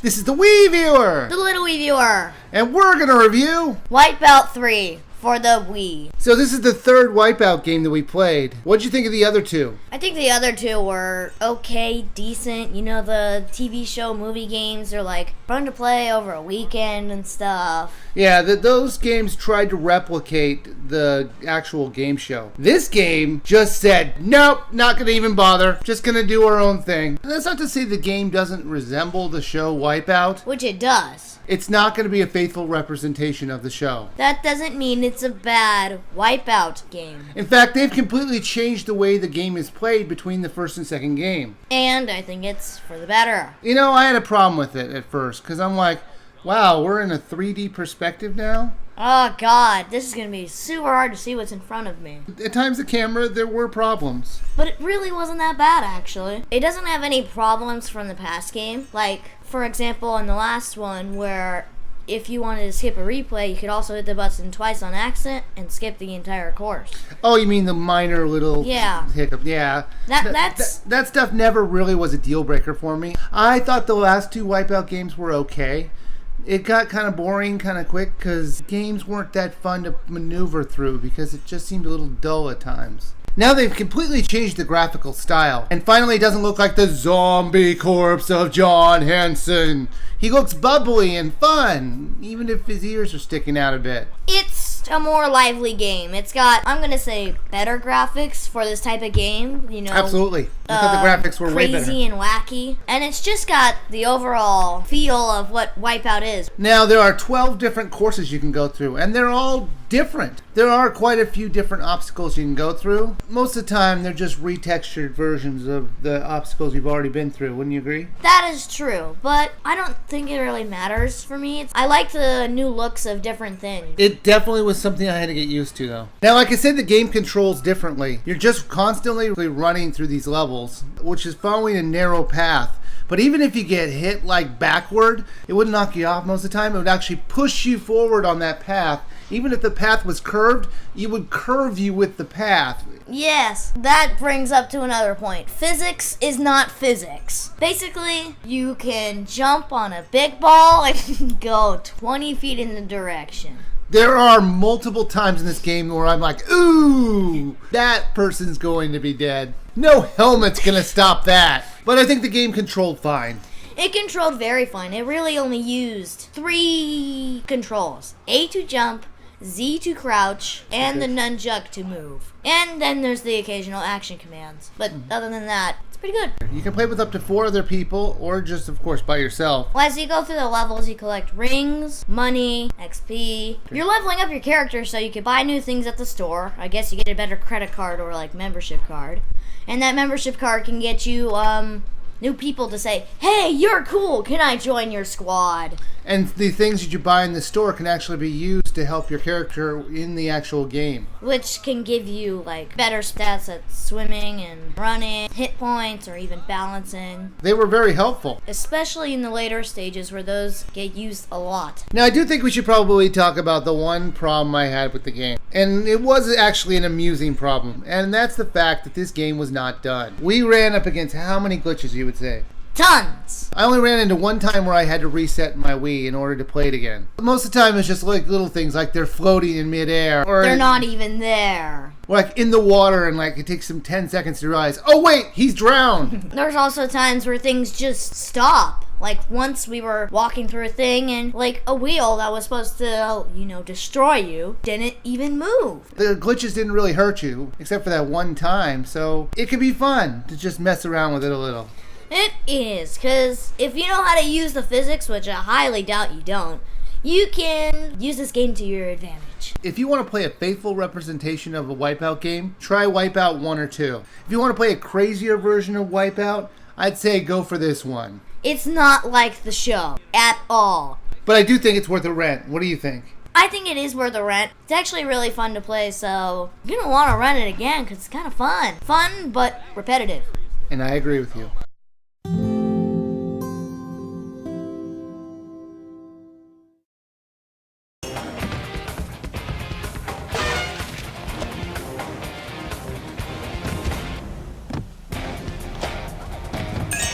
This is the Wii Viewer! The Little Wii Viewer! And we're going to review Wipeout 3 for the Wii. So this is the third Wipeout game that we played. What'd you think of the other two? I think the other two were okay, decent. You know, the TV show movie games are like fun to play over a weekend and stuff. Yeah, those games tried to replicate the actual game show. This game just said, nope, not going to even bother. Just going to do our own thing. And that's not to say the game doesn't resemble the show Wipeout. Which it does. It's not going to be a faithful representation of the show. That doesn't mean it's a bad Wipeout game. In fact, they've completely changed the way the game is played between the first and second game. And I think it's for the better. You know, I had a problem with it at first, because I'm like, wow, we're in a 3D perspective now? Oh god, this is going to be super hard to see what's in front of me. At times the camera, there were problems. But it really wasn't that bad, actually. It doesn't have any problems from the past game. Like, for example, in the last one, where if you wanted to skip a replay, you could also hit the button twice on accident and skip the entire course. Oh, you mean the minor little hiccup? Yeah. That stuff never really was a deal breaker for me. I thought the last two Wipeout games were okay. It got kind of boring kind of quick because games weren't that fun to maneuver through because it just seemed a little dull at times. Now they've completely changed the graphical style. And finally it doesn't look like the zombie corpse of John Hanson. He looks bubbly and fun, even if his ears are sticking out a bit. It's a more lively game. It's got, I'm going to say, better graphics for this type of game. You know, absolutely. I thought the graphics were way better. Crazy and wacky. And it's just got the overall feel of what Wipeout is. Now, there are 12 different courses you can go through, and they're all different. There are quite a few different obstacles you can go through. Most of the time, they're just retextured versions of the obstacles you've already been through. Wouldn't you agree? That is true, but I don't think it really matters for me. I like the new looks of different things. It definitely was something I had to get used to, though. Now, like I said, the game controls differently. You're just constantly running through these levels, which is following a narrow path. But even if you get hit like backward, it wouldn't knock you off most of the time. It would actually push you forward on that path. Even if the path was curved, it would curve you with the path. Yes, that brings up to another point. Physics is not physics. Basically, you can jump on a big ball and go 20 feet in the direction. There are multiple times in this game where I'm like, ooh, that person's going to be dead. No helmet's going to stop that. But I think the game controlled fine. It controlled very fine. It really only used 3 controls. A to jump, Z to crouch, and the nunchuck to move. And then there's the occasional action commands. But other than that, it's pretty good. You can play with up to 4 other people, or just, of course, by yourself. Well, as you go through the levels, you collect rings, money, XP. You're leveling up your character so you can buy new things at the store. I guess you get a better credit card or, like, membership card. And that membership card can get you, new people to say, hey, you're cool, can I join your squad? And the things that you buy in the store can actually be used to help your character in the actual game. Which can give you, like, better stats at swimming and running, hit points, or even balancing. They were very helpful. Especially in the later stages where those get used a lot. Now, I do think we should probably talk about the one problem I had with the game. And it was actually an amusing problem. And that's the fact that this game was not done. We ran up against how many glitches, you would say? Tons! I only ran into one time where I had to reset my Wii in order to play it again. Most of the time it's just like little things like they're floating in midair. Or they're not even there. Or like in the water and like it takes them 10 seconds to realize, oh wait, he's drowned. There's also times where things just stop. Like once we were walking through a thing and like a wheel that was supposed to, you know, destroy you didn't even move. The glitches didn't really hurt you except for that one time. So it could be fun to just mess around with it a little. It is, because if you know how to use the physics, which I highly doubt you don't, you can use this game to your advantage. If you want to play a faithful representation of a Wipeout game, try Wipeout 1 or 2. If you want to play a crazier version of Wipeout, I'd say go for this one. It's not like the show, at all. But I do think it's worth a rent. What do you think? I think it is worth a rent. It's actually really fun to play, so you're going to want to rent it again, because it's kind of fun. Fun, but repetitive. And I agree with you.